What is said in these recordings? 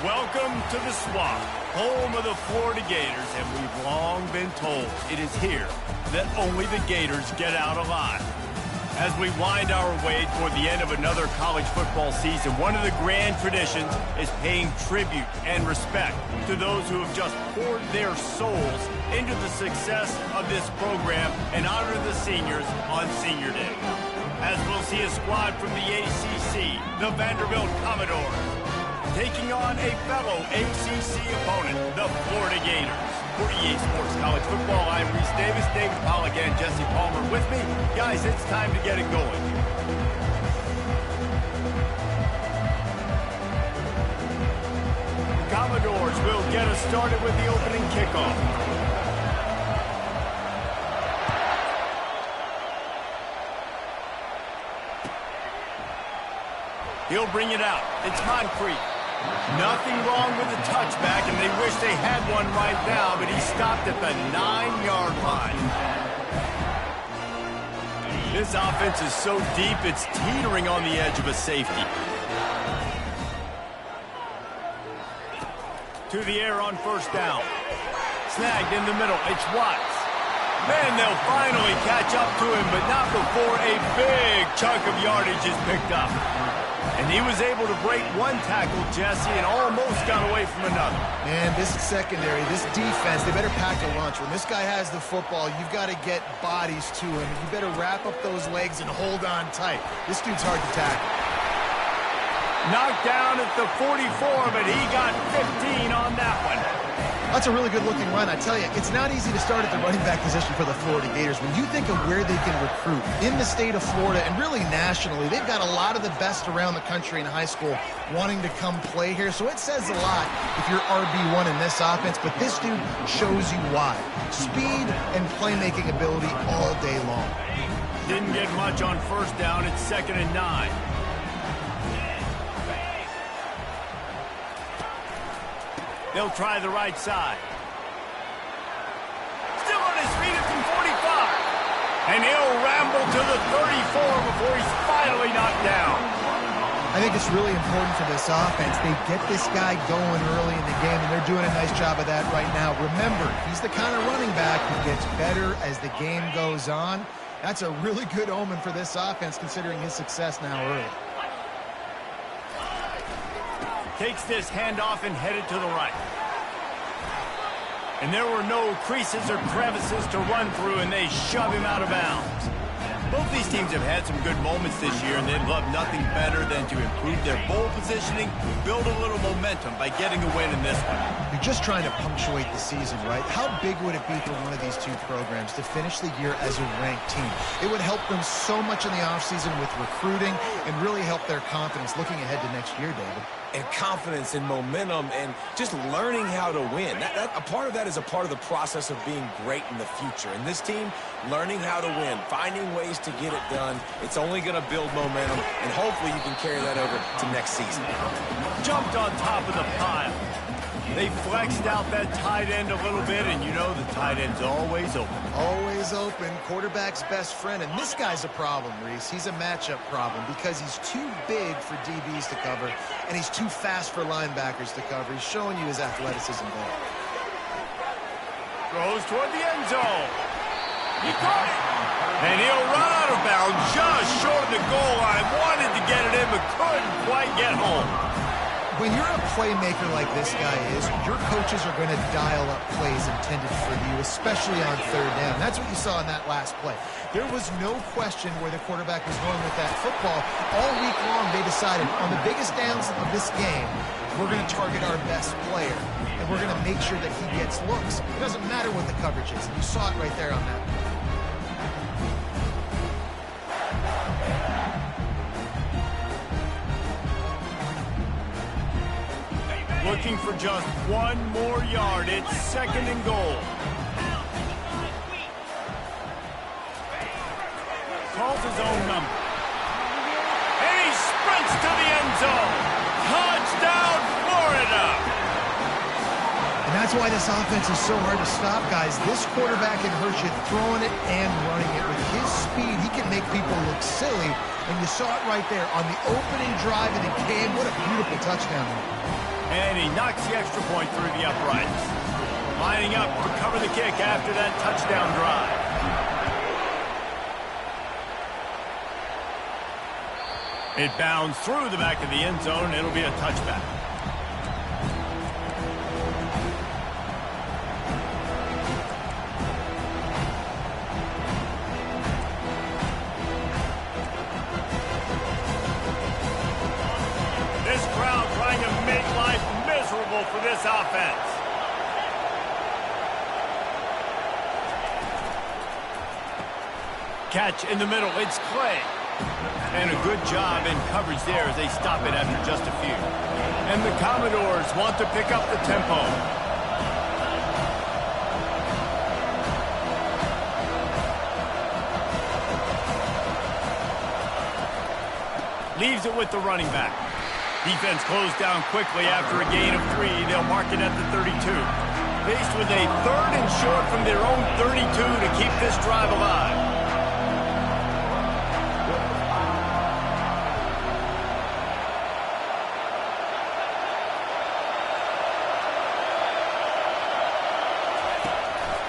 Welcome to the Swamp, home of the Florida Gators, and we've long been told it is here that only the Gators get out alive. As we wind our way toward the end of another college football season, one of the grand traditions is paying tribute and respect to those who have just poured their souls into the success of this program and honor the seniors on Senior Day. As we'll see a squad from the ACC, the Vanderbilt Commodores, taking on a fellow ACC opponent, the Florida Gators. For EA Sports College Football, I'm Reese Davis, David Pollack, and Jesse Palmer with me. Guys, it's time to get it going. The Commodores will get us started with the opening kickoff. He'll bring it out. It's Moncrief. Nothing wrong with the touchback, and they wish they had one right now, but he stopped at the 9-yard line. This offense is so deep, it's teetering on the edge of a safety. To the air on first down. Snagged in the middle. It's Watts. Man, they'll finally catch up to him, but not before a big chunk of yardage is picked up. And he was able to break one tackle, Jesse, and almost got away from another. Man, this secondary, this defense, they better pack a lunch. When this guy has the football, you've got to get bodies to him. You better wrap up those legs and hold on tight. This dude's hard to tackle. Knocked down at the 44, but he got 15 on that one. That's a really good-looking run. I tell you, it's not easy to start at the running back position for the Florida Gators. When you think of where they can recruit in the state of Florida and really nationally, they've got a lot of the best around the country in high school wanting to come play here. So it says a lot if you're RB1 in this offense, but this dude shows you why. Speed and playmaking ability all day long. Didn't get much on first down. It's 2nd and 9. They'll try the right side. Still on his feet at the 45. And he'll ramble to the 34 before he's finally knocked down. I think it's really important for this offense. They get this guy going early in the game, and they're doing a nice job of that right now. Remember, he's the kind of running back who gets better as the game goes on. That's a really good omen for this offense, considering his success now early. Takes this handoff and headed to the right. And there were no creases or crevices to run through, and they shove him out of bounds. Both these teams have had some good moments this year, and they'd love nothing better than to improve their bowl positioning, build a little momentum by getting a win in this one. You're just trying to punctuate the season, right? How big would it be for one of these two programs to finish the year as a ranked team? It would help them so much in the offseason with recruiting and really help their confidence looking ahead to next year, David. And confidence and momentum and just learning how to win. A part of that is a part of the process of being great in the future. And this team, learning how to win, finding ways to get it done, it's only going to build momentum, and hopefully you can carry that over to next season. Jumped on top of the pile. They flexed out that tight end a little bit, and you know the tight end's always open. Always open, quarterback's best friend. And this guy's a problem, Reese. He's a matchup problem because he's too big for DBs to cover, and he's too fast for linebackers to cover. He's showing you his athleticism there. Throws toward the end zone. He caught it. And he'll run out of bounds just short of the goal line. Wanted to get it in, but couldn't quite get home. When you're a playmaker like this guy is, your coaches are going to dial up plays intended for you, especially on third down. That's what you saw in that last play. There was no question where the quarterback was going with that football. All week long, they decided on the biggest downs of this game, we're going to target our best player, and we're going to make sure that he gets looks. It doesn't matter what the coverage is. You saw it right there on that play. Looking for just one more yard. It's 2nd and goal. Calls his own number. And he sprints to the end zone. Touchdown, Florida! And that's why this offense is so hard to stop, guys. This quarterback can hurt you throwing it and running it. With his speed, he can make people look silly. And you saw it right there on the opening drive of the game. What a beautiful touchdown. And he knocks the extra point through the uprights. Lining up to cover the kick after that touchdown drive. It bounds through the back of the end zone. It'll be a touchback. This crowd trying to make life miserable for this offense. Catch in the middle. It's Clay. And a good job in coverage there as they stop it after just a few. And the Commodores want to pick up the tempo. Leaves it with the running back. Defense closed down quickly after a gain of 3. They'll mark it at the 32. Faced with a 3rd and short from their own 32 to keep this drive alive.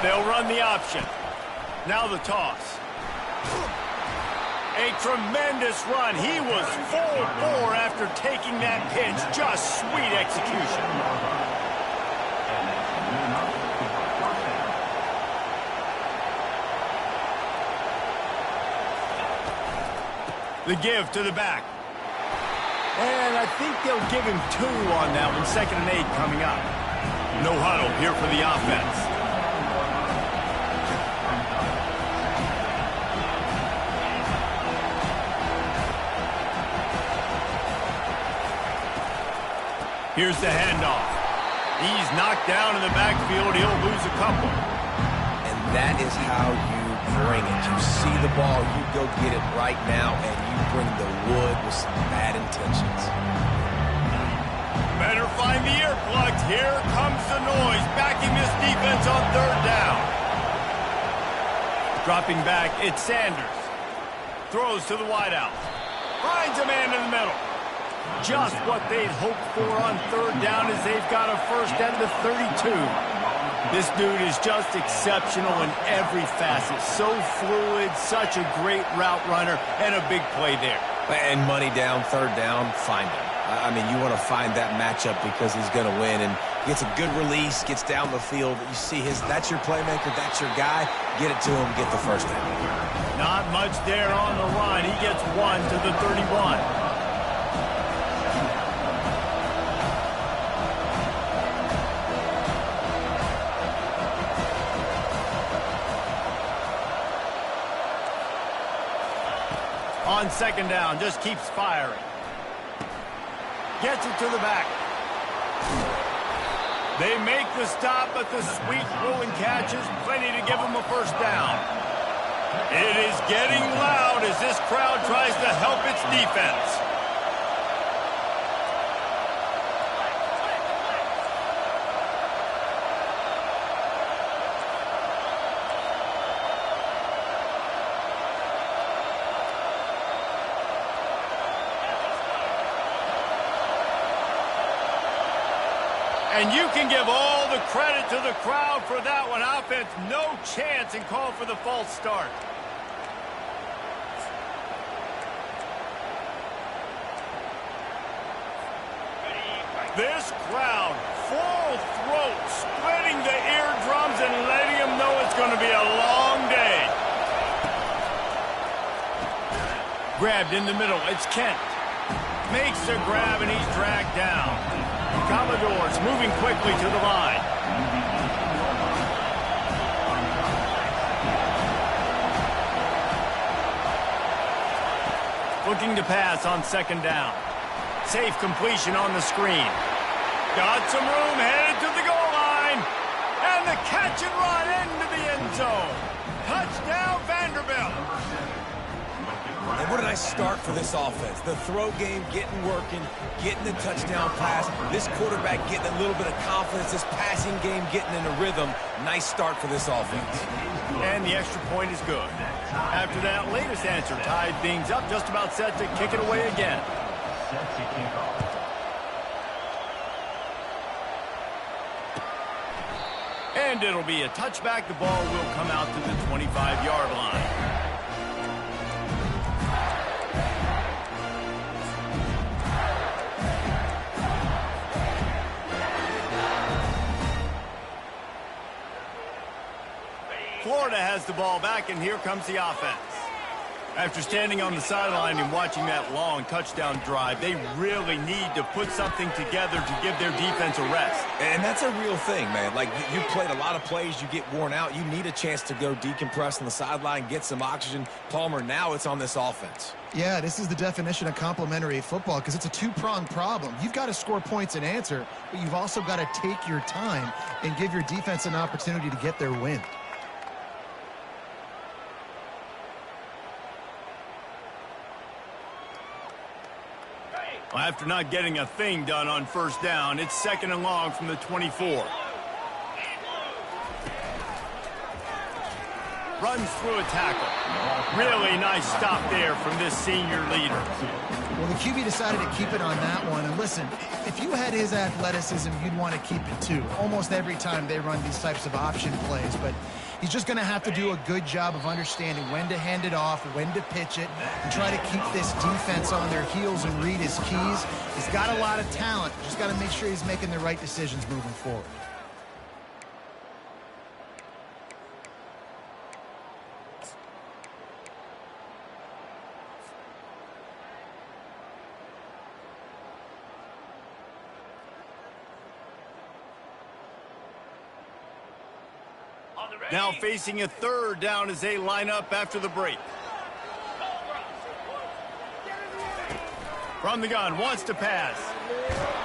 They'll run the option. Now the toss. A tremendous run. He was full bore after taking that pitch. Just sweet execution. The give to the back. And I think they'll give him 2 on that one. 2nd and 8 coming up. No huddle here for the offense. Here's the handoff. He's knocked down in the backfield. He'll lose a couple. And that is how you bring it. You see the ball, you go get it right now, and you bring the wood with some bad intentions. Better find the earplugs. Here comes the noise, backing this defense on 3rd down. Dropping back, it's Sanders. Throws to the wideout. Finds a man in the middle. Just what they'd hoped for on 3rd down as they've got a first at the 32. This dude is just exceptional in every facet. So fluid, such a great route runner, and a big play there. And money down, 3rd down, find him. I mean, you want to find that matchup because he's going to win. And gets a good release, gets down the field. You see that's your playmaker, that's your guy. Get it to him, get the first down. Not much there on the run. He gets 1 to the 31. On 2nd down, just keeps firing. Gets it to the back. They make the stop, but the sweet rolling catch is plenty to give them a first down. It is getting loud as this crowd tries to help its defense. And you can give all the credit to the crowd for that one. Offense, no chance, and call for the false start. This crowd, full throat, splitting the eardrums and letting them know it's going to be a long day. Grabbed in the middle, it's Kent. Makes the grab and he's dragged down. Commodores moving quickly to the line. Looking to pass on 2nd down. Safe completion on the screen. Got some room, headed to the goal line. And the catch and run into the end zone. Touchdown, Vanderbilt. And what a nice start for this offense. The throw game working, getting the touchdown pass. This quarterback getting a little bit of confidence. This passing game getting in a rhythm. Nice start for this offense. And the extra point is good. After that latest answer tied things up, just about set to kick it away again. And it'll be a touchback. The ball will come out to the 25-yard line. Florida has the ball back, and here comes the offense. After standing on the sideline and watching that long touchdown drive, they really need to put something together to give their defense a rest. And that's a real thing, man. Like, you played a lot of plays, you get worn out. You need a chance to go decompress on the sideline, get some oxygen. Palmer, now it's on this offense. Yeah, this is the definition of complementary football because it's a two-pronged problem. You've got to score points and answer, but you've also got to take your time and give your defense an opportunity to get their win. Well, after not getting a thing done on first down, it's 2nd and long from the 24. Runs through a tackle. Really nice stop there from this senior leader. Well, the QB decided to keep it on that one. And listen, if you had his athleticism, you'd want to keep it too. Almost every time they run these types of option plays. But he's just going to have to do a good job of understanding when to hand it off, when to pitch it, and try to keep this defense on their heels and read his keys. He's got a lot of talent. Just got to make sure he's making the right decisions moving forward. Now facing a 3rd down as they line up after the break. From the gun, wants to pass.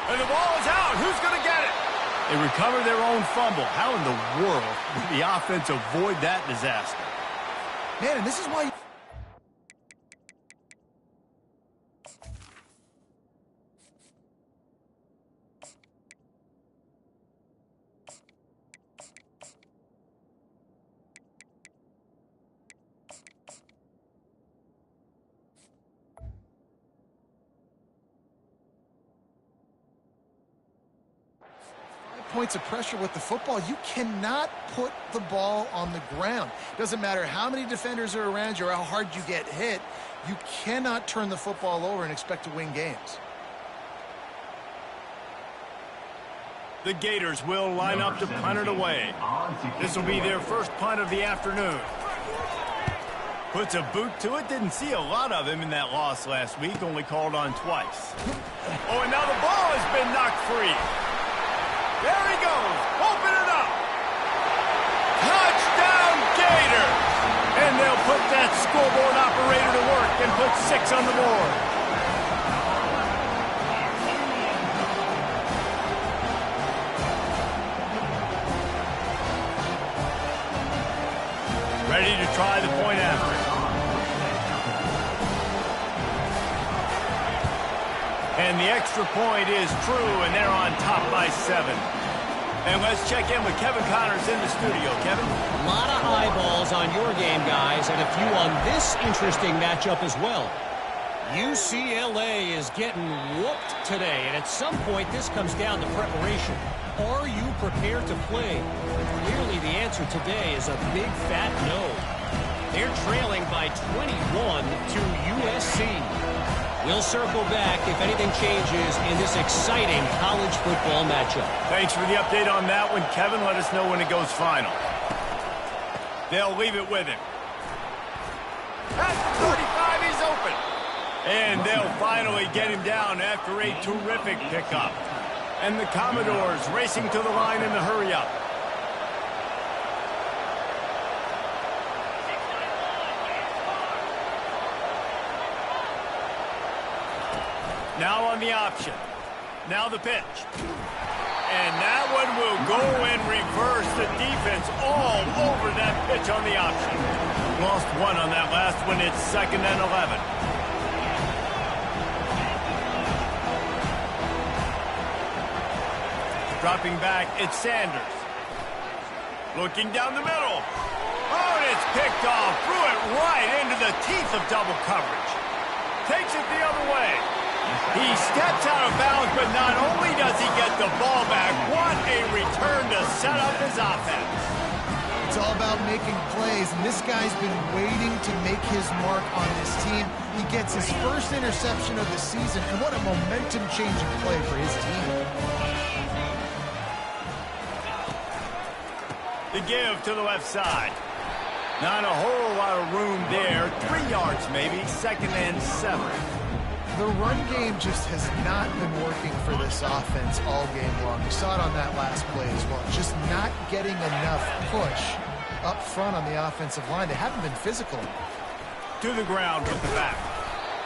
And the ball is out. Who's going to get it? They recover their own fumble. How in the world did the offense avoid that disaster? Man, and this is why... 5 points of pressure with the football. You cannot put the ball on the ground. Doesn't matter how many defenders are around you or how hard you get hit. You cannot turn the football over and expect to win games. The Gators will line up to punt it away. This will be their first punt of the afternoon. Puts a boot to it. Didn't see a lot of him in that loss last week. Only called on twice. Oh, and now the ball has been knocked free. There he goes. Open it up. Touchdown, Gators. And they'll put that scoreboard operator to work and put 6 on the board. Ready to try the point after. And the extra point is true, and they're on top by 7. And let's check in with Kevin Connors in the studio. Kevin? A lot of eyeballs on your game, guys, and a few on this interesting matchup as well. UCLA is getting whooped today, and at some point this comes down to preparation. Are you prepared to play? Clearly the answer today is a big fat no. They're trailing by 21 to USC. We'll circle back if anything changes in this exciting college football matchup. Thanks for the update on that one, Kevin. Let us know when it goes final. They'll leave it with him. At the 35, he's open. And they'll finally get him down after a terrific pickup. And the Commodores racing to the line in the hurry-up. Now on the option. Now the pitch. And that one will go and reverse the defense all over that pitch on the option. Lost 1 on that last one. It's 2nd and 11. Dropping back, it's Sanders. Looking down the middle. Oh, and it's picked off. Threw it right into the teeth of double coverage. Takes it the other way. He steps out of bounds, but not only does he get the ball back, what a return to set up his offense. It's all about making plays, and this guy's been waiting to make his mark on this team. He gets his first interception of the season, and what a momentum-changing play for his team. The give to the left side. Not a whole lot of room there. 3 yards maybe, 2nd and 7. The run game just has not been working for this offense all game long. You saw it on that last play as well. Just not getting enough push up front on the offensive line. They haven't been physical. To the ground with the back.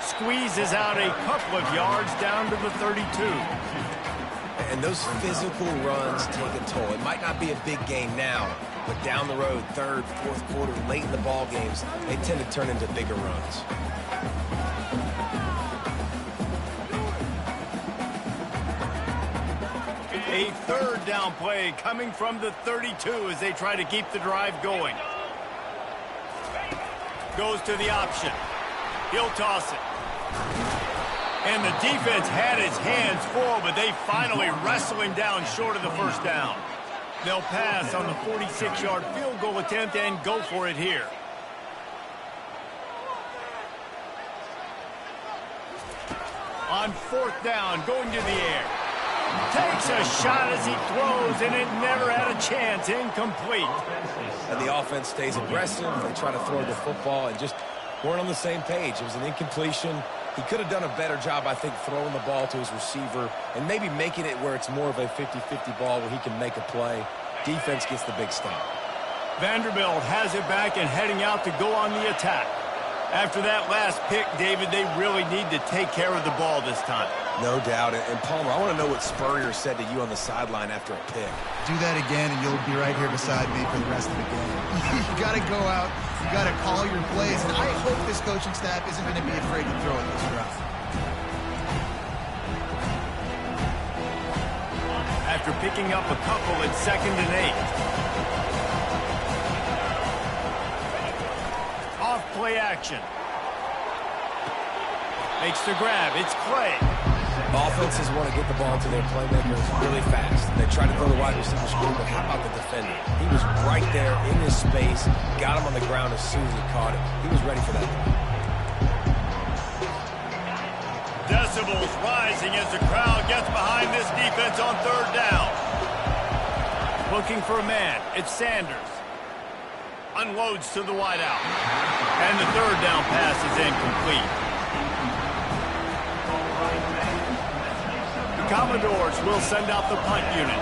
Squeezes out a couple of yards down to the 32. And those physical runs take a toll. It might not be a big game now, but down the road, 3rd, 4th quarter, late in the ball games, they tend to turn into bigger runs. A 3rd down play coming from the 32 as they try to keep the drive going. Goes to the option. He'll toss it. And the defense had his hands full, but they finally wrestle him down short of the 1st down. They'll pass on the 46-yard field goal attempt and go for it here. On 4th down, going to the air. Takes a shot as he throws, and it never had a chance. Incomplete. And the offense stays aggressive. They try to throw the football and just weren't on the same page. It was an incompletion. He could have done a better job, I think, throwing the ball to his receiver and maybe making it where it's more of a 50-50 ball where he can make a play. Defense gets the big stop. Vanderbilt has it back and heading out to go on the attack. After that last pick, David, they really need to take care of the ball this time. No doubt. And Palmer, I want to know what Spurrier said to you on the sideline after a pick. Do that again, and you'll be right here beside me for the rest of the game. You got to go out. You got to call your plays, and I hope this coaching staff isn't going to be afraid to throw it this drive. After picking up a couple at 2nd and 8. Off play action. Makes the grab. It's Clay. Offenses want to get the ball to their playmakers really fast. They try to throw the wide receiver screen, but how about the defender? He was right there in his space, got him on the ground as soon as he caught it. He was ready for that. Decibels rising as the crowd gets behind this defense on 3rd down. Looking for a man. It's Sanders. Unloads to the wideout. And the 3rd down pass is incomplete. The Commodores will send out the punt unit.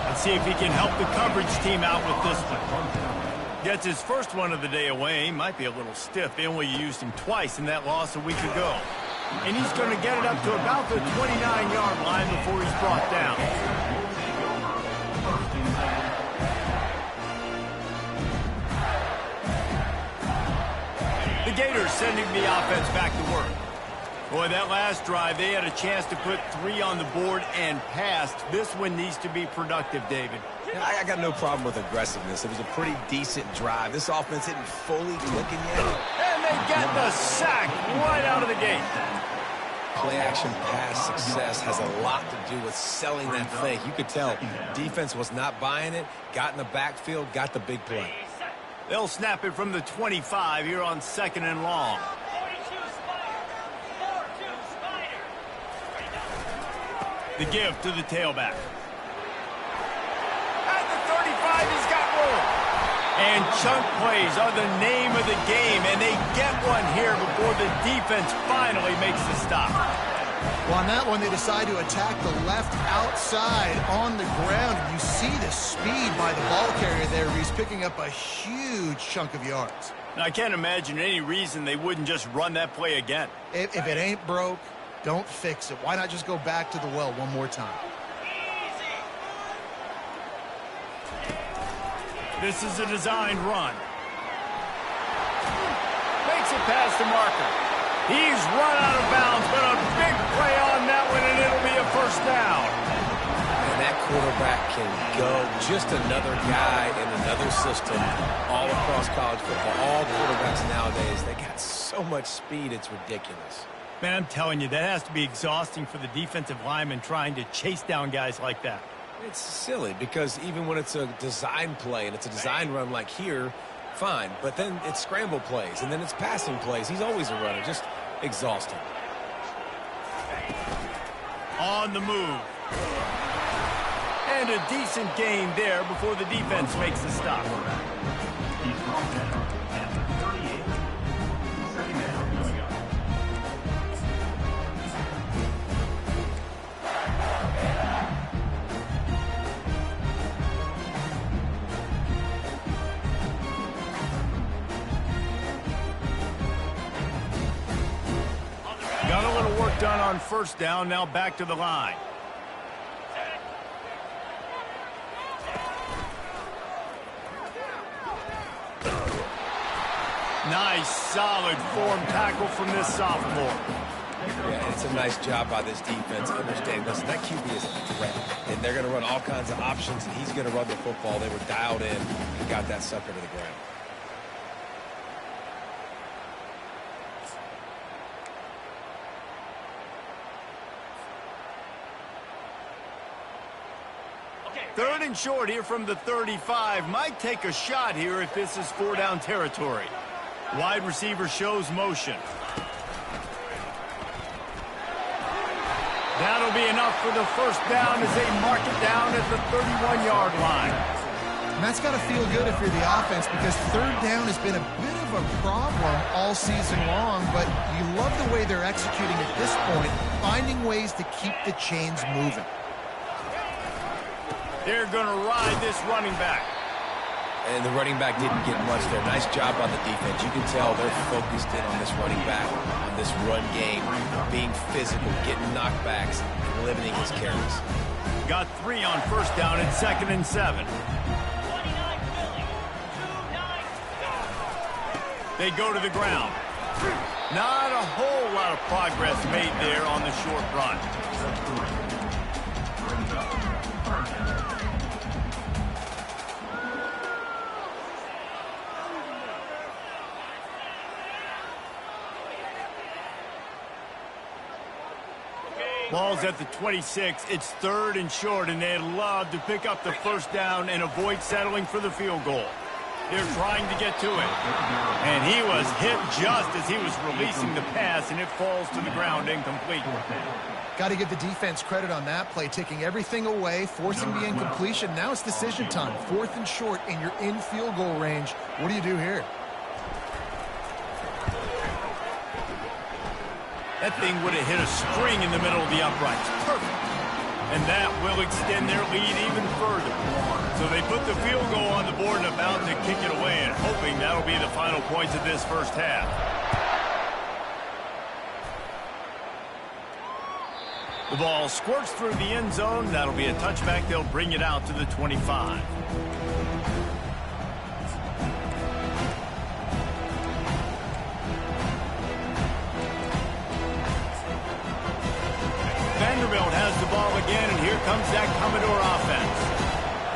Let's see if he can help the coverage team out with this one. Gets his first one of the day away. Might be a little stiff. They only used him twice in that loss a week ago. And he's going to get it up to about the 29-yard line before he's brought down. The Gators sending the offense back to work. Boy, that last drive, they had a chance to put 3 on the board and passed. This one needs to be productive, David. I got no problem with aggressiveness. It was a pretty decent drive. This offense isn't fully clicking yet. And they get the sack right out of the gate. Play-action pass success has a lot to do with selling that fake. You could tell defense was not buying it, got in the backfield, got the big play. They'll snap it from the 25 here on 2nd and long. The give to the tailback. At the 35, he's got room. And chunk plays are the name of the game, and they get one here before the defense finally makes the stop. Well, on that one, they decide to attack the left outside on the ground. And you see the speed by the ball carrier there. He's picking up a huge chunk of yards. Now, I can't imagine any reason they wouldn't just run that play again. If it ain't broke, don't fix it. Why not just go back to the well one more time? This is a designed run. Makes it past the marker. He's run out of bounds, but a big play on that one, and it'll be a 1st down. And that quarterback can go. Just another guy in another system all across college football. All quarterbacks nowadays, they got so much speed, it's ridiculous. Man, I'm telling you, that has to be exhausting for the defensive lineman trying to chase down guys like that. It's silly because even when it's a design play and it's a design run like here, fine. But then it's scramble plays and then it's passing plays. He's always a runner. Just exhausting. On the move. And a decent gain there before the defense makes the stop. Got a little work done on first down, now back to the line. Nice, solid form tackle from this sophomore. Yeah, it's a nice job by this defense. Understand, listen, that QB is a threat, and they're going to run all kinds of options, and he's going to run the football. They were dialed in and got that sucker to the ground. Third and short here from the 35. Might take a shot here if this is 4-down territory. Wide receiver shows motion. That'll be enough for the first down as they mark it down at the 31-yard line. And that's got to feel good if you're the offense, because third down has been a bit of a problem all season long, but you love the way they're executing at this point, finding ways to keep the chains moving. They're going to ride this running back. And the running back didn't get much there. Nice job on the defense. You can tell they're focused in on this running back, on this run game, being physical, getting knockbacks, and limiting his carries. Got 3 on first down and 2nd and 7. They go to the ground. Not a whole lot of progress made there on the short run. Ball's at the 26. It's 3rd and short, and they'd love to pick up the first down and avoid settling for the field goal. They're trying to get to it. And he was hit just as he was releasing the pass, and it falls to the ground incomplete. Got to give the defense credit on that play, taking everything away, forcing the incompletion. Now it's decision time. 4th and short, and you're in field goal range. What do you do here? That thing would have hit a string in the middle of the uprights. Perfect. And that will extend their lead even further. So they put the field goal on the board and about to kick it away, and hoping that'll be the final points of this first half. The ball squirts through the end zone. That'll be a touchback. They'll bring it out to the 25. Vanderbilt has the ball again, and here comes that Commodore offense.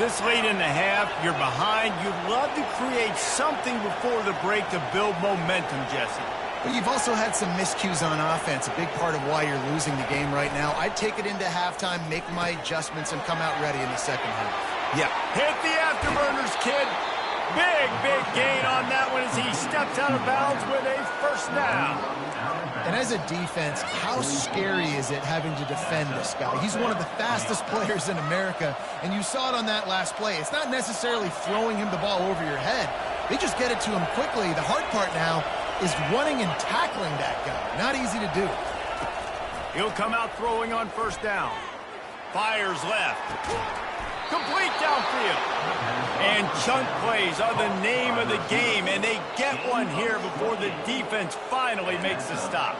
This late in the half, you're behind. You'd love to create something before the break to build momentum, Jesse. But you've also had some miscues on offense, a big part of why you're losing the game right now. I'd take it into halftime, make my adjustments, and come out ready in the second half. Yeah. Hit the afterburners, kid. Big gain on that one as he steps out of bounds with a first down. And as a defense, how scary is it having to defend this guy? He's one of the fastest players in America, and you saw it on that last play. It's not necessarily throwing him the ball over your head. They just get it to him quickly. The hard part now is running and tackling that guy. Not easy to do. He'll come out throwing on first down. Fires left. Complete downfield. And chunk plays are the name of the game, and they get one here before the defense finally makes the stop.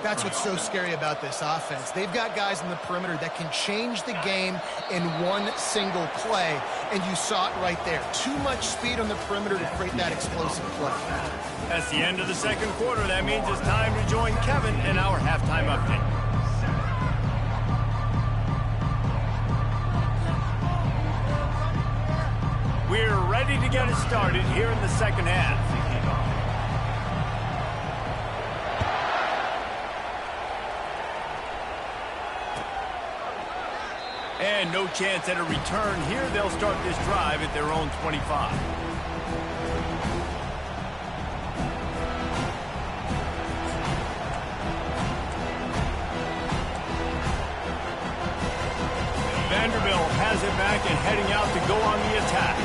That's what's so scary about this offense. They've got guys in the perimeter that can change the game in one single play, and you saw it right there. Too much speed on the perimeter to create that explosive play. That's the end of the second quarter. That means it's time to join Kevin in our halftime update. We're ready to get it started here in the second half. And no chance at a return here. They'll start this drive at their own 25. Vanderbilt has it back and heading out to go on the attack.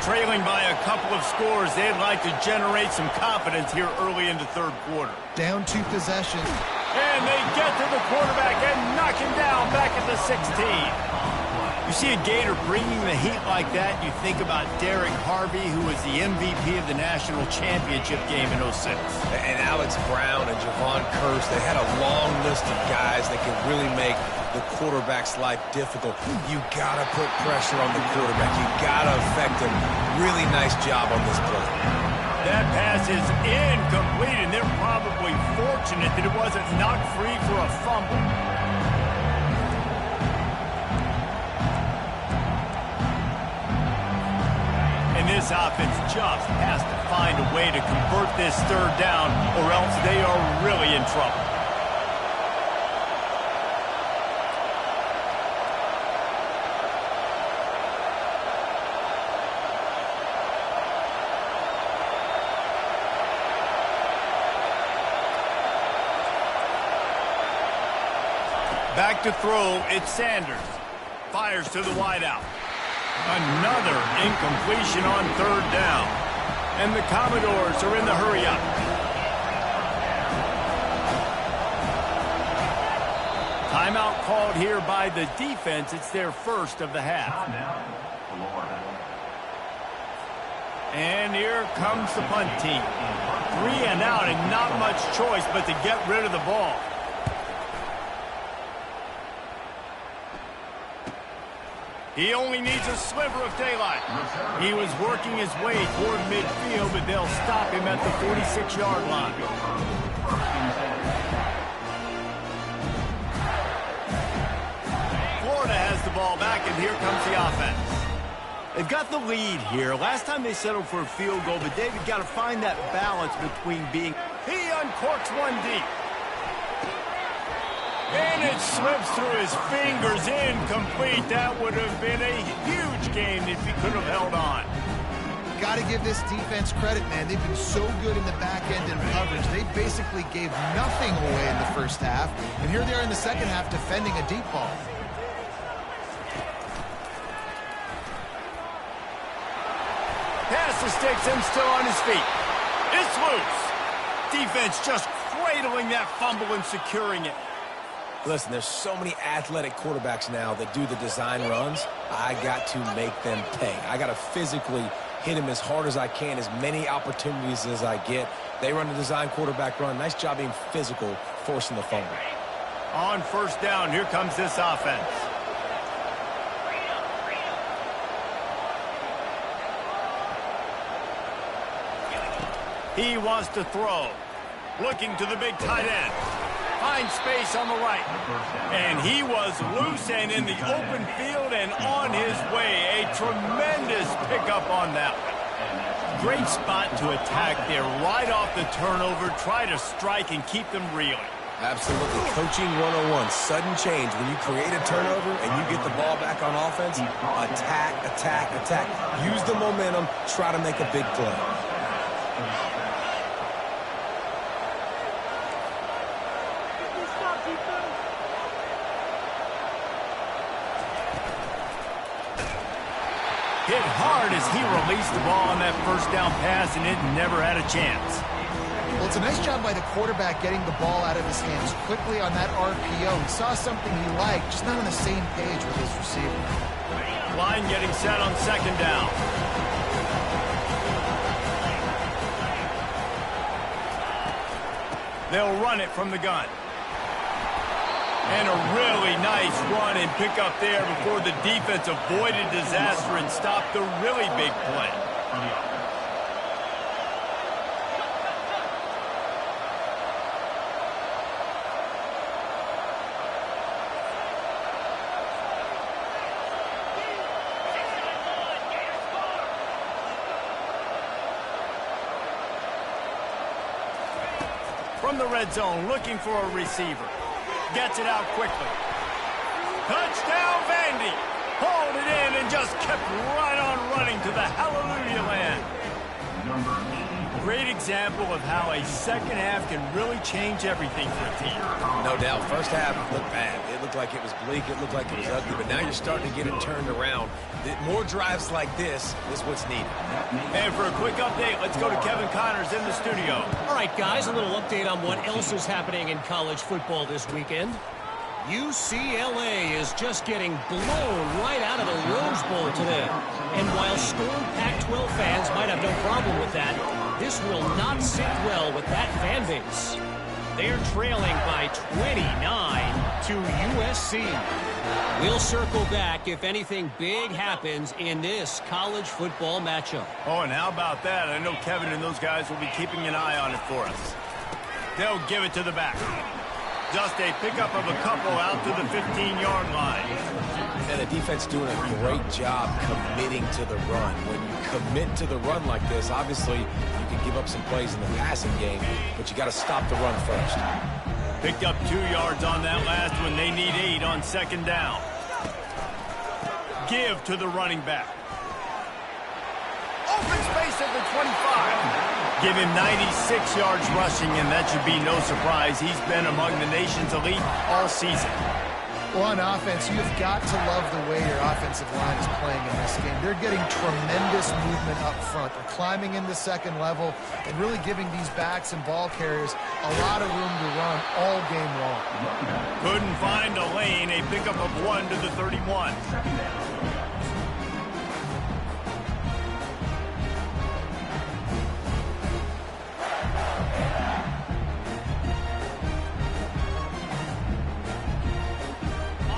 Trailing by a couple of scores, they'd like to generate some confidence here early in the third quarter. Down 2 possessions. And they get to the quarterback and knock him down back at the 16. You see a Gator bringing the heat like that, you think about Derek Harvey, who was the MVP of the national championship game in 06. And Alex Brown and Javon Curse, they had a long list of guys that can really make the quarterback's life difficult. You got to put pressure on the quarterback. You got to affect him. Really nice job on this play. That pass is incomplete, and they're probably fortunate that it wasn't knocked free for a fumble. And this offense just has to find a way to convert this third down, or else they are really in trouble. Back to throw, it's Sanders. Fires to the wideout. Another incompletion on third down. And the Commodores are in the hurry-up. Timeout called here by the defense. It's their first of the half. And here comes the punt team. 3 and out and not much choice but to get rid of the ball. He only needs a sliver of daylight. He was working his way toward midfield, but they'll stop him at the 46-yard line. Florida has the ball back, and here comes the offense. They've got the lead here. Last time they settled for a field goal, but David got to find that balance between being... He uncorks one deep. And it slips through his fingers, incomplete. That would have been a huge game if he could have held on. Got to give this defense credit, man. They've been so good in the back end and coverage. They basically gave nothing away in the first half. And here they are in the second half defending a deep ball. Pass to Sticks, still on his feet. It's loose. Defense just cradling that fumble and securing it. Listen, there's so many athletic quarterbacks now that do the design runs. I got to make them pay. I got to physically hit him as hard as I can, as many opportunities as I get. They run the design quarterback run. Nice job being physical, forcing the fumble. On first down, here comes this offense. He wants to throw. Looking to the big tight end. Finds space on the right. And he was loose and in the open field and on his way. A tremendous pickup on that one. Great spot to attack there. Right off the turnover. Try to strike and keep them reeling. Absolutely. Coaching 101. Sudden change. When you create a turnover and you get the ball back on offense, attack, attack, attack. Use the momentum. Try to make a big play. Hit hard as he released the ball on that first down pass, and it never had a chance. Well, it's a nice job by the quarterback getting the ball out of his hands quickly on that RPO. He saw something he liked, just not on the same page with his receiver. Line getting set on second down. They'll run it from the gun. And a really nice run and pick up there before the defense avoided disaster and stopped the really big play. From the red zone, looking for a receiver. Gets it out quickly. Touchdown, Vandy. Hauled it in and just kept right on running to the hallelujah land. Great example of how a second half can really change everything for a team. No doubt. First half looked bad. It looked like it was bleak. It looked like it was ugly. But now you're starting to get it turned around. More drives like this is what's needed. And for a quick update, let's go to Kevin Connors in the studio. All right, guys, a little update on what else is happening in college football this weekend. UCLA is just getting blown right out of the Rose Bowl today. And while scorned Pac-12 fans might have no problem with that, this will not sit well with that fan base. They're trailing by 29 to USC. We'll circle back if anything big happens in this college football matchup. Oh, and how about that? I know Kevin and those guys will be keeping an eye on it for us. They'll give it to the back. Just a pickup of a couple out to the 15-yard line. And the defense doing a great job committing to the run. When you commit to the run like this, obviously you can give up some plays in the passing game, but you got to stop the run first. Picked up 2 yards on that last one. They need 8 on second down. Give to the running back. Open space at the 25. Give him 96 yards rushing, and that should be no surprise. He's been among the nation's elite all season. Well, on offense, you've got to love the way your offensive line is playing in this game. They're getting tremendous movement up front. They're climbing in the second level and really giving these backs and ball carriers a lot of room to run all game long. Couldn't find a lane. A pickup of 1 to the 31.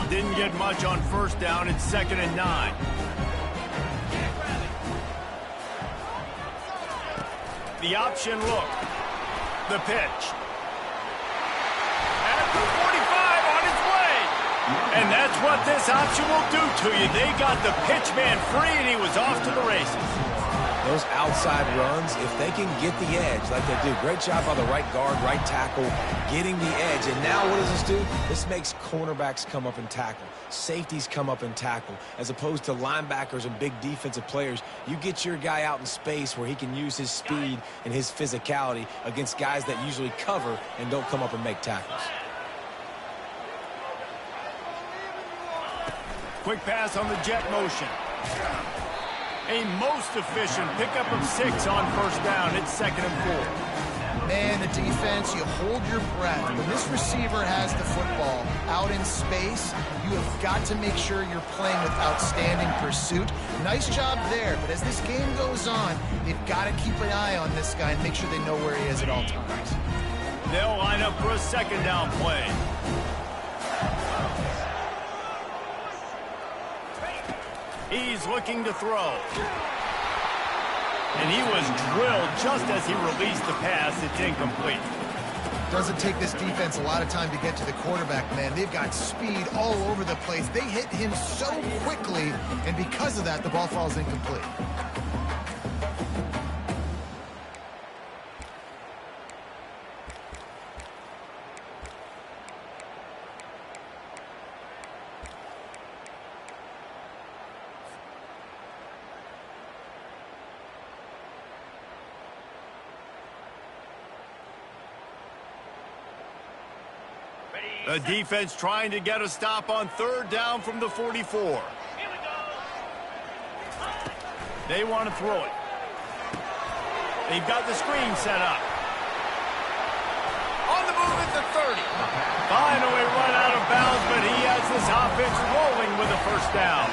Didn't get much on first down. It's 2nd and 9. The option look. The pitch. At the 45 on its way. And that's what this option will do to you. They got the pitch man free, and he was off to the races. Those outside runs, if they can get the edge like they do, great job by the right guard, right tackle, getting the edge. And now what does this do? This makes cornerbacks come up and tackle. Safeties come up and tackle. As opposed to linebackers and big defensive players, you get your guy out in space where he can use his speed and his physicality against guys that usually cover and don't come up and make tackles. Quick pass on the jet motion. A most efficient pickup of 6 on first down. It's 2nd and 4. Man, the defense, you hold your breath. When this receiver has the football out in space, you have got to make sure you're playing with outstanding pursuit. Nice job there, but as this game goes on, they've got to keep an eye on this guy and make sure they know where he is at all times. They'll line up for a 2nd down play. He's looking to throw. And he was drilled just as he released the pass. It's incomplete. Doesn't take this defense a lot of time to get to the quarterback, man. They've got speed all over the place. They hit him so quickly, and because of that, the ball falls incomplete. The defense trying to get a stop on 3rd down from the 44. They want to throw it. They've got the screen set up. On the move at the 30. Finally run out of bounds, but he has this offense rolling with a 1st down.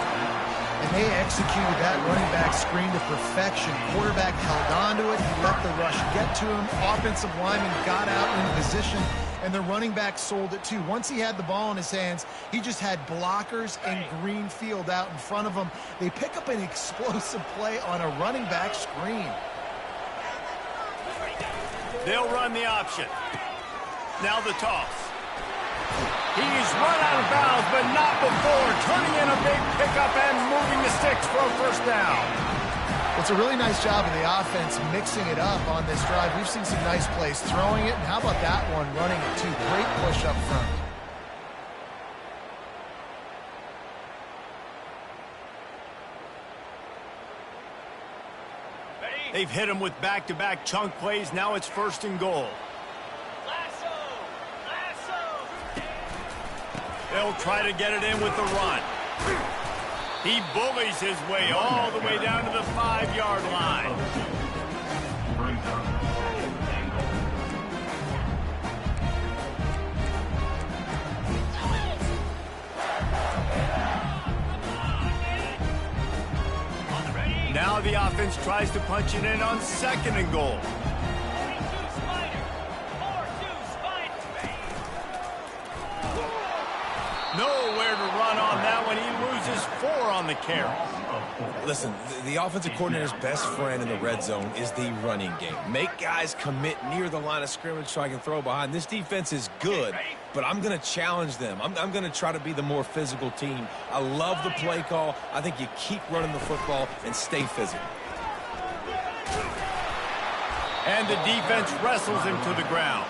And they executed that running back screen to perfection. Quarterback held on to it. He let the rush get to him. Offensive lineman got out in position, and the running back sold it too. Once he had the ball in his hands, he just had blockers and green field out in front of him. They pick up an explosive play on a running back screen. They'll run the option. Now the toss. He's run out of bounds, but not before turning in a big pickup and moving the sticks for a 1st down. It's a really nice job of the offense mixing it up on this drive. We've seen some nice plays throwing it, and how about that one running it too? Great push up front. They've hit him with back-to-back chunk plays. Now it's 1st and goal. They'll try to get it in with the run. He bullies his way all the way down to the 5-yard line. Now the offense tries to punch it in on 2nd and goal. Nowhere to run on that one. He loses 4 on the carry. Listen, the offensive coordinator's best friend in the red zone is the running game. Make guys commit near the line of scrimmage so I can throw behind. This defense is good, but I'm going to challenge them. I'm going to try to be the more physical team. I love the play call. I think you keep running the football and stay physical. And the defense wrestles him to the ground.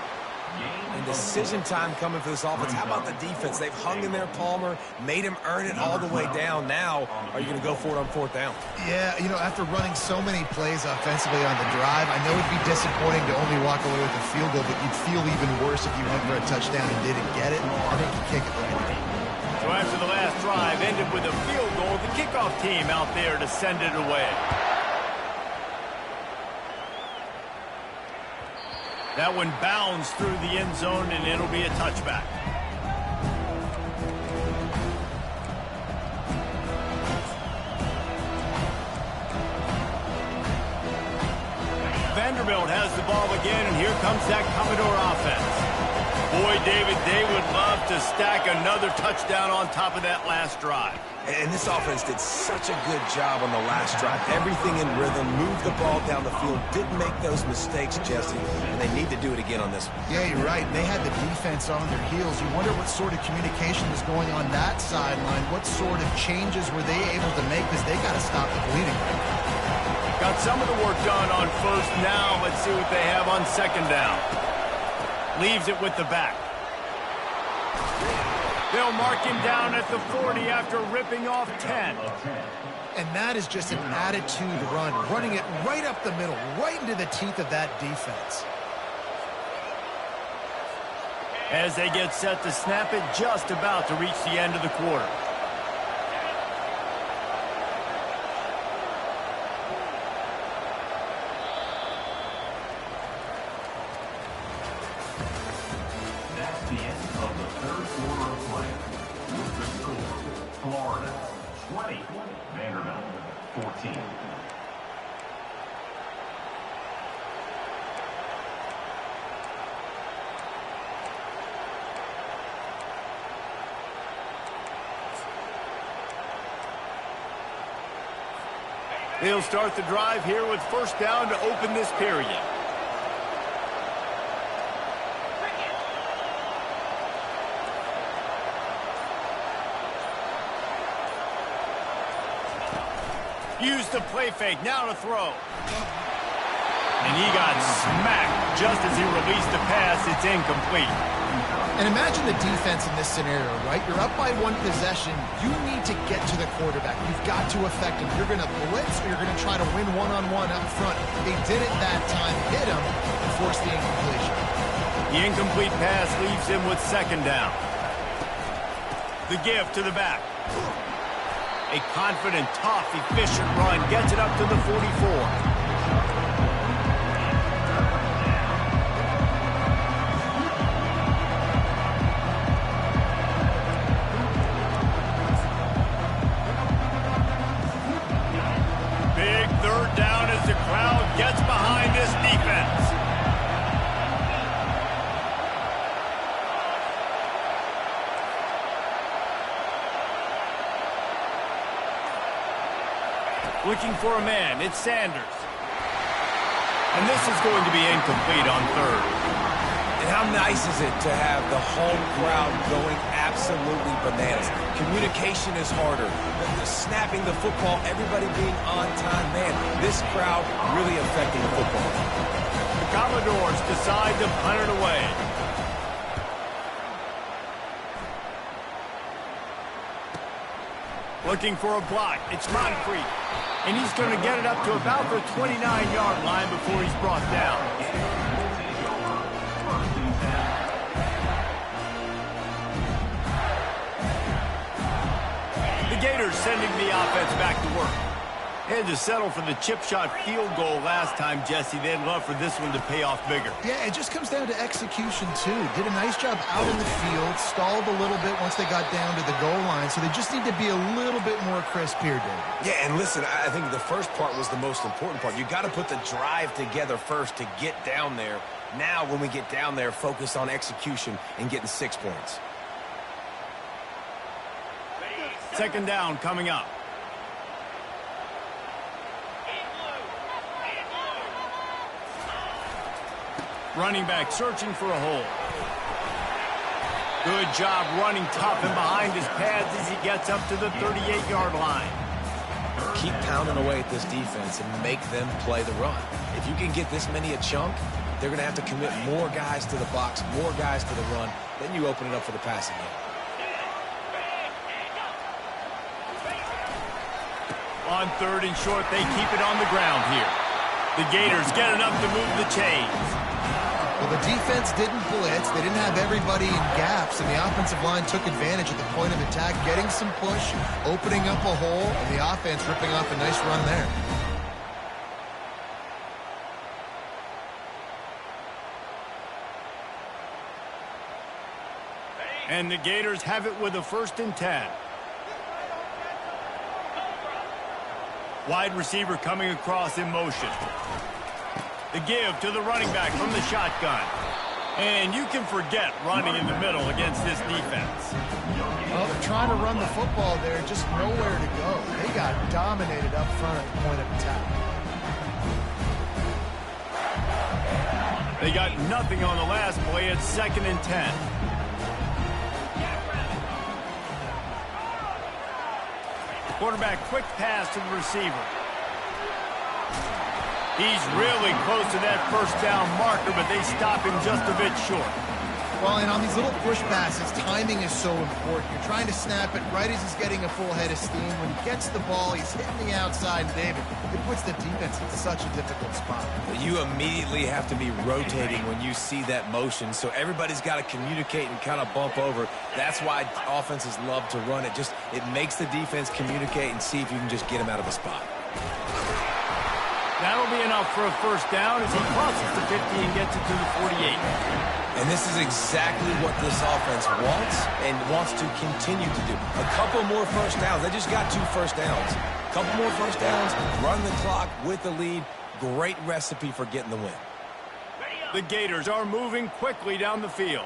And decision time coming for this offense. How about the defense? They've hung in there, Palmer, made him earn it all the way down. Now, are you going to go for it on 4th down? Yeah, you know, after running so many plays offensively on the drive, I know it'd be disappointing to only walk away with a field goal, but you'd feel even worse if you went for a touchdown and didn't get it. I think you kick it right. So after the last drive ended with a field goal, the kickoff team out there to send it away. That one bounds through the end zone, and it'll be a touchback. Vanderbilt has the ball again, and here comes that Commodore offense. Boy, David, they would love to stack another touchdown on top of that last drive. And this offense did such a good job on the last drive. Everything in rhythm, moved the ball down the field, didn't make those mistakes, Jesse, and they need to do it again on this one. Yeah, you're right. They had the defense on their heels. You wonder what sort of communication was going on that sideline. What sort of changes were they able to make, because they got to stop the bleeding right now. Got some of the work done on 1st. Now let's see what they have on 2nd down. Leaves it with the back. They'll mark him down at the 40 after ripping off 10. And that is just an attitude run, running it right up the middle, right into the teeth of that defense. As they get set to snap it, just about to reach the end of the quarter. That's the end of the 3rd quarter of play. With the score, Florida 20, Vanderbilt 14. They'll start the drive here with 1st down to open this period. Use the play fake, now to throw. And he got smacked just as he released the pass. It's incomplete. And imagine the defense in this scenario, right? You're up by 1 possession. You need to get to the quarterback. You've got to affect him. You're going to blitz, or you're going to try to win one-on-one up front. They did it that time, hit him, and forced the incompletion. The incomplete pass leaves him with 2nd down. The give to the back. A confident, tough, efficient run gets it up to the 44. Big 3rd down as the crowd gets behind this defense. Looking for a man, it's Sanders. And this is going to be incomplete on 3rd. And how nice is it to have the home crowd going absolutely bananas? Communication is harder. The snapping the football, everybody being on time. Man, this crowd really affecting the football. The Commodores decide to punt it away. Looking for a block. It's Moncrief. And he's going to get it up to about the 29-yard line before he's brought down. The Gators sending the offense back to work. They had to settle for the chip shot field goal last time, Jesse. They'd love for this one to pay off bigger. Yeah, it just comes down to execution, too. Did a nice job out in the field, stalled a little bit once they got down to the goal line, so they just need to be a little bit more crisp here, David. Yeah, and listen, I think the first part was the most important part. You got to put the drive together first to get down there. Now, when we get down there, focus on execution and getting 6 points. Second down coming up. Running back searching for a hole. Good job running tough and behind his pads as he gets up to the 38-yard line. Keep pounding away at this defense and make them play the run. If you can get this many a chunk, they're going to have to commit more guys to the box, more guys to the run. Then you open it up for the passing game. On third and short, they keep it on the ground here. The Gators get enough to move the chains. Well, the defense didn't blitz. They didn't have everybody in gaps, and the offensive line took advantage at the point of attack, getting some push, opening up a hole, and the offense ripping off a nice run there. And the Gators have it with a 1st and 10. Wide receiver coming across in motion. The give to the running back from the shotgun. And you can forget running in the middle against this defense. Well, they're trying to run the football there, just nowhere to go. They got dominated up front at the point of attack. They got nothing on the last play. It's 2nd and 10. Quarterback quick pass to the receiver. He's really close to that first down marker, but they stop him just a bit short. Well, and on these little push passes, timing is so important. You're trying to snap it right as he's getting a full head of steam. When he gets the ball, he's hitting the outside, David. It puts the defense in such a difficult spot. You immediately have to be rotating when you see that motion, so everybody's got to communicate and kind of bump over. That's why offenses love to run it. It makes the defense communicate and see if you can just get him out of the spot. That'll be enough for a 1st down as he crosses the 50 and gets it to the 48. And this is exactly what this offense wants and wants to continue to do. A couple more 1st downs. They just got 2 1st downs. A couple more 1st downs, run the clock with the lead. Great recipe for getting the win. The Gators are moving quickly down the field.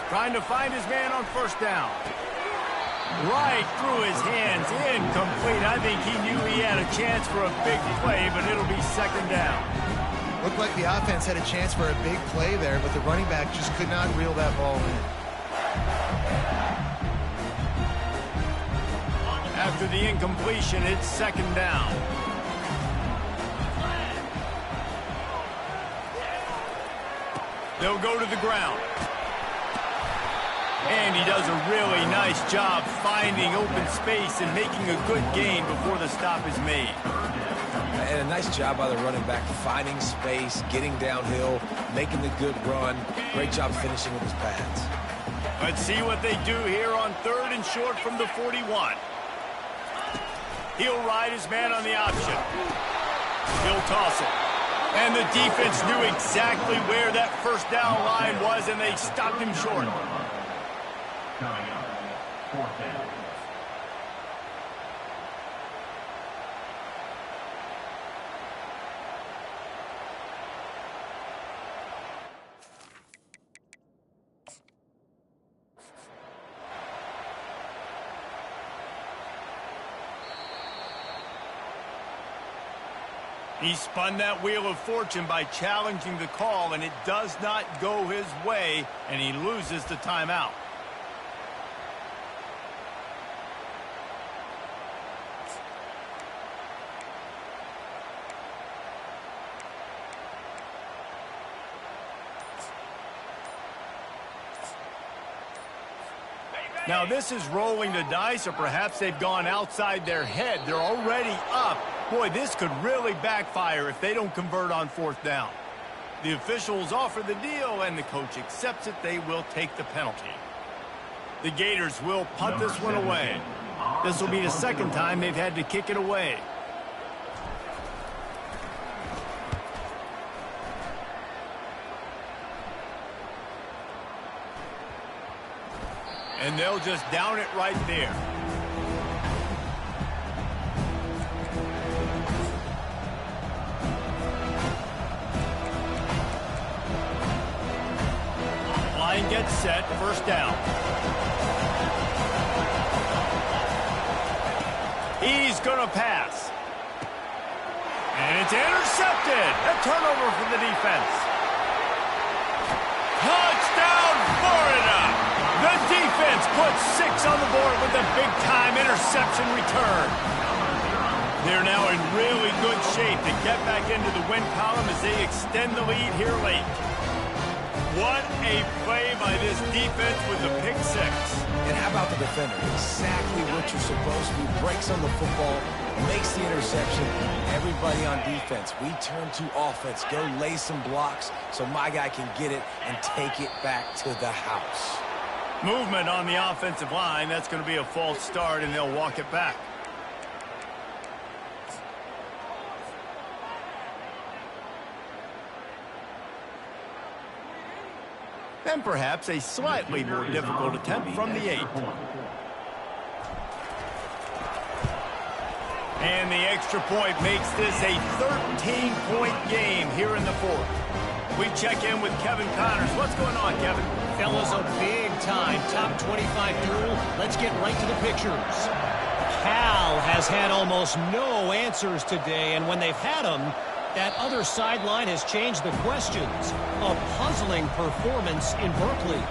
Trying to find his man on 1st down. Right through his hands, incomplete. I think he knew he had a chance for a big play, but it'll be 2nd down. Looked like the offense had a chance for a big play there, but the running back just could not reel that ball in. After the incompletion, it's 2nd down. They'll go to the ground. And he does a really nice job finding open space and making a good gain before the stop is made. And a nice job by the running back, finding space, getting downhill, making the good run. Great job finishing with his pads. Let's see what they do here on 3rd and short from the 41. He'll ride his man on the option. He'll toss it. And the defense knew exactly where that 1st down line was, and they stopped him short. Coming up, 4th down. He spun that wheel of fortune by challenging the call, and it does not go his way, and he loses the timeout. Now, this is rolling the dice, or perhaps they've gone outside their head. They're already up. Boy, this could really backfire if they don't convert on 4th down. The officials offer the deal, and the coach accepts it. They will take the penalty. The Gators will punt this one away. This will be the 2nd time they've had to kick it away. And they'll just down it right there. Line gets set, 1st down. He's going to pass. And it's intercepted. A turnover for the defense. Touchdown, Florida! The defense puts 6 on the board with a big-time interception return. They're now in really good shape to get back into the win column as they extend the lead here late. What a play by this defense with the pick 6. And how about the defender? Exactly what you're supposed to do. Breaks on the football, makes the interception. Everybody on defense, we turn to offense. Go lay some blocks so my guy can get it and take it back to the house. Movement on the offensive line. That's going to be a false start, and they'll walk it back. And perhaps a slightly more difficult attempt from the 8. And the extra point makes this a 13-point game here in the 4th. We check in with Kevin Connors. What's going on, Kevin? Fellas, a big-time top 25 duel. Let's get right to the pictures. Cal has had almost no answers today, and when they've had them, that other sideline has changed the questions. A puzzling performance in Berkeley.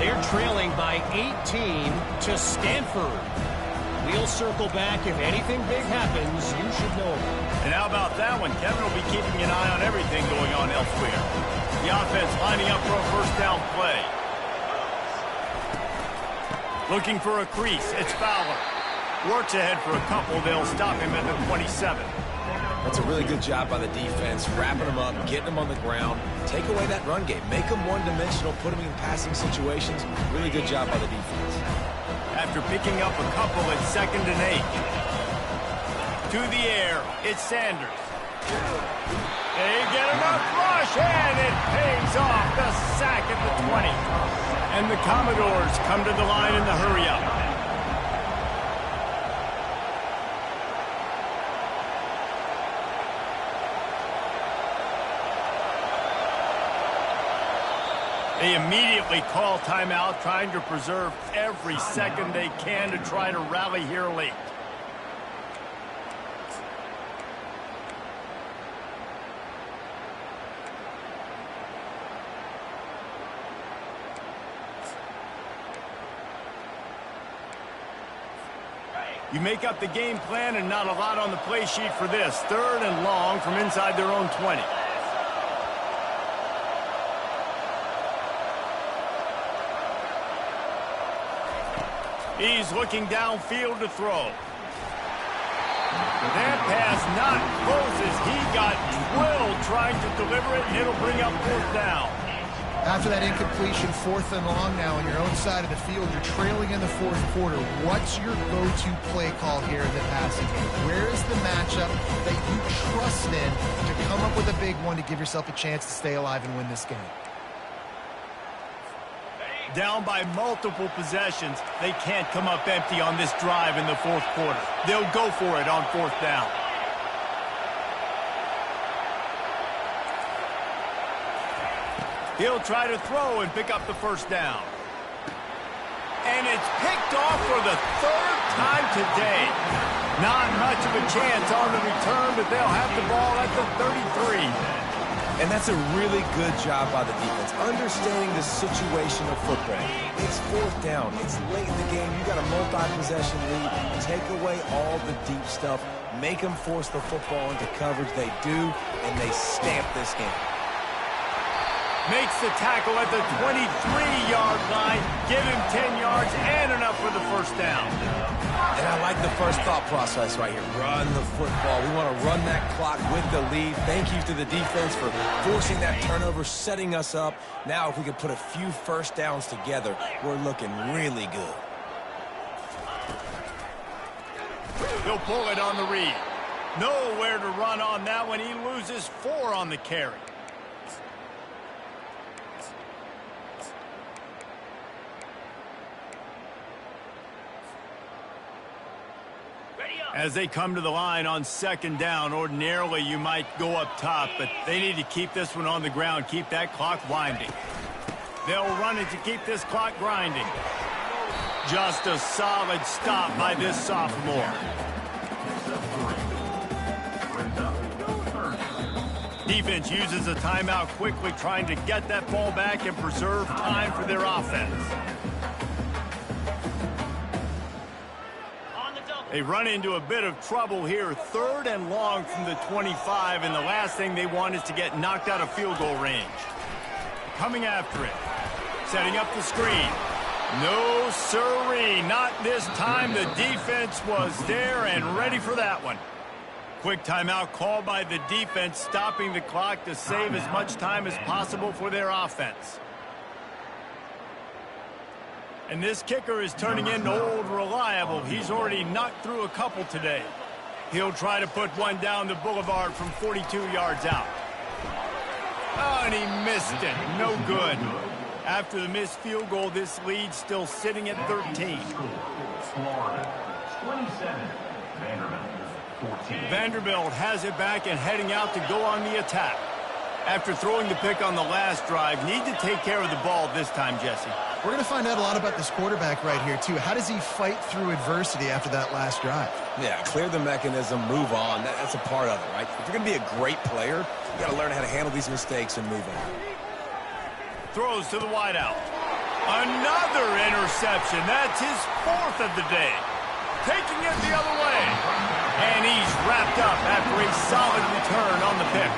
They're trailing by 18 to Stanford. We'll circle back. If anything big happens, you should know. And how about that one? Kevin will be keeping an eye on everything going on elsewhere. The offense lining up for a 1st down play. Looking for a crease. It's Fowler. Works ahead for a couple. They'll stop him at the 27. That's a really good job by the defense, wrapping them up, getting them on the ground. Take away that run game. Make them one-dimensional, put them in passing situations. Really good job by the defense. After picking up a couple at 2nd and 8. To the air, it's Sanders. They get enough rush, and it pays off. The sack at the 20. And the Commodores come to the line in the hurry-up. They immediately call timeout, trying to preserve every second they can to try to rally here late. You make up the game plan and not a lot on the play sheet for this. 3rd and long from inside their own 20. He's looking downfield to throw. That pass not close as he got drilled trying to deliver it. It'll bring up 4th down. After that incompletion, 4th and long now on your own side of the field, you're trailing in the 4th quarter. What's your go-to play call here in the passing game? Where is the matchup that you trust in to come up with a big one to give yourself a chance to stay alive and win this game? Down by multiple possessions, they can't come up empty on this drive in the 4th quarter. They'll go for it on 4th down. He'll try to throw and pick up the 1st down. And it's picked off for the 3rd time today. Not much of a chance on the return, but they'll have the ball at the 33. And that's a really good job by the defense, understanding the situation of football. It's 4th down. It's late in the game. You got a multi-possession lead. Take away all the deep stuff. Make them force the football into coverage. They do, and they stamp this game. Makes the tackle at the 23-yard line. Give him 10 yards and enough for the first down. And I like the first thought process right here. Run the football. We want to run that clock with the lead. Thank you to the defense for forcing that turnover, setting us up. Now if we could put a few first downs together, we're looking really good. He'll pull it on the read. Nowhere to run on that one. He loses 4 on the carry. As they come to the line on second down, ordinarily you might go up top, but they need to keep this one on the ground, keep that clock winding. They'll run it to keep this clock grinding. Just a solid stop by this sophomore. Defense uses a timeout quickly, trying to get that ball back and preserve time for their offense. They run into a bit of trouble here. 3rd and long from the 25, and the last thing they want is to get knocked out of field goal range. Coming after it. Setting up the screen. No siree, not this time. The defense was there and ready for that one. Quick timeout called by the defense, stopping the clock to save as much time as possible for their offense. And this kicker is turning into old reliable. He's already knocked through a couple today. He'll try to put one down the boulevard from 42 yards out. Oh, and he missed it. No good. After the missed field goal, this lead still sitting at 13. Florida, 27. Vanderbilt, 14. Vanderbilt has it back and heading out to go on the attack. After throwing the pick on the last drive, need to take care of the ball this time, Jesse. We're going to find out a lot about this quarterback right here, too. How does he fight through adversity after that last drive? Yeah, clear the mechanism, move on. That's a part of it, right? If you're going to be a great player, you got to learn how to handle these mistakes and move on. Throws to the wideout. Another interception. That's his 4th of the day. Taking it the other way. And he's wrapped up after a solid return on the pick.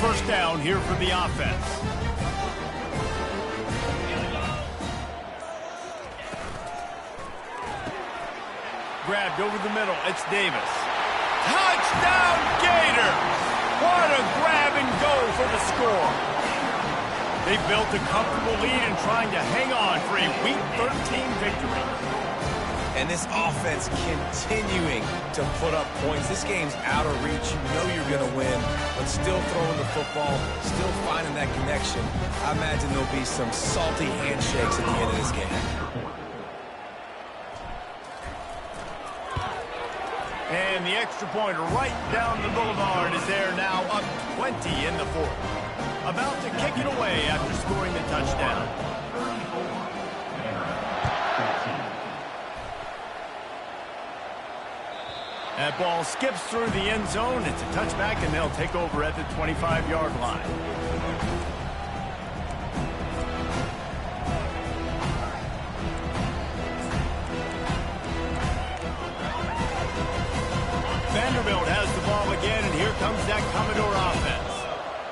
First down here for the offense. Grabbed over the middle. It's Davis. Touchdown, Gators! What a grab and go for the score. They built a comfortable lead and trying to hang on for a Week 13 victory. And this offense continuing to put up points. This game's out of reach. You know you're going to win, but still throwing the football, still finding that connection. I imagine there'll be some salty handshakes at the end of this game. And the extra point right down the boulevard is there now, up 20 in the 4th. About to kick it away after scoring the touchdown. That ball skips through the end zone. It's a touchback, and they'll take over at the 25-yard line. Vanderbilt has the ball again, and here comes that Commodore offense.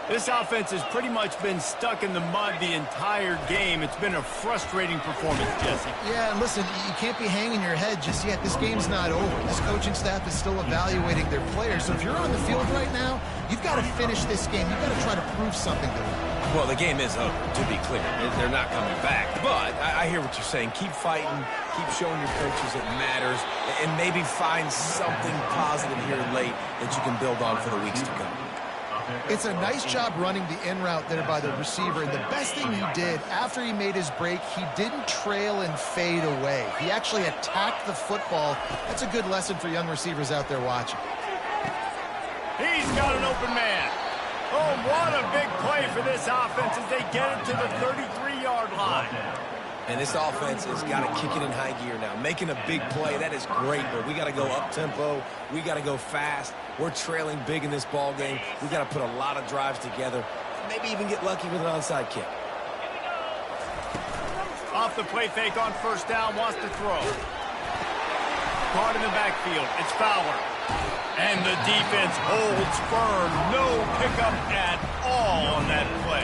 This offense has pretty much been stuck in the mud the entire game. It's been a frustrating performance, Jesse. Yeah, and listen, you can't be hanging your head just yet. This game's not over. This coaching staff is still evaluating their players. So if you're on the field right now, you've got to finish this game. You've got to try to prove something to them. Well, the game is over, to be clear. They're not coming back. But I hear what you're saying. Keep fighting. Keep showing your coaches it matters. And maybe find something positive here late that you can build on for the weeks to come. It's a nice job running the in route there by the receiver. And the best thing he did after he made his break, he didn't trail and fade away. He actually attacked the football. That's a good lesson for young receivers out there watching. He's got an open man. Oh, what a big play for this offense as they get it to the 33-yard line. And this offense has got to kick it in high gear now. Making a big play, that is great, but we got to go up-tempo. We got to go fast. We're trailing big in this ball game. We got to put a lot of drives together. maybe even get lucky with an onside kick. Off the play fake on first down, wants to throw. Caught in the backfield. It's Fowler. And the defense holds firm. No pickup at all on that play.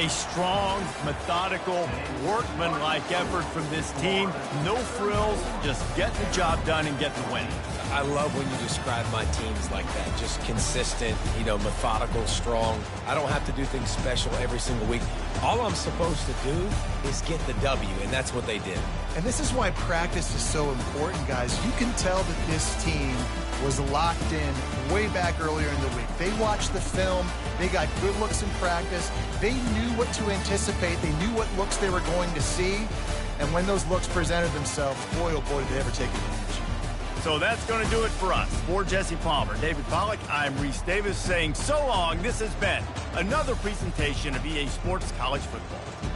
A strong, methodical, workmanlike effort from this team. No frills, just getting the job done and getting the win. I love when you describe my teams like that. Just consistent, methodical, strong. I don't have to do things special every single week. All I'm supposed to do is get the W, and that's what they did. And this is why practice is so important, guys. You can tell that this team was locked in way back earlier in the week. They watched the film. They got good looks in practice. They knew what to anticipate. They knew what looks they were going to see. And when those looks presented themselves, boy, oh boy, did they ever take advantage. So that's going to do it for us. For Jesse Palmer, David Pollack, I'm Reese Davis saying so long. This has been another presentation of EA Sports College Football.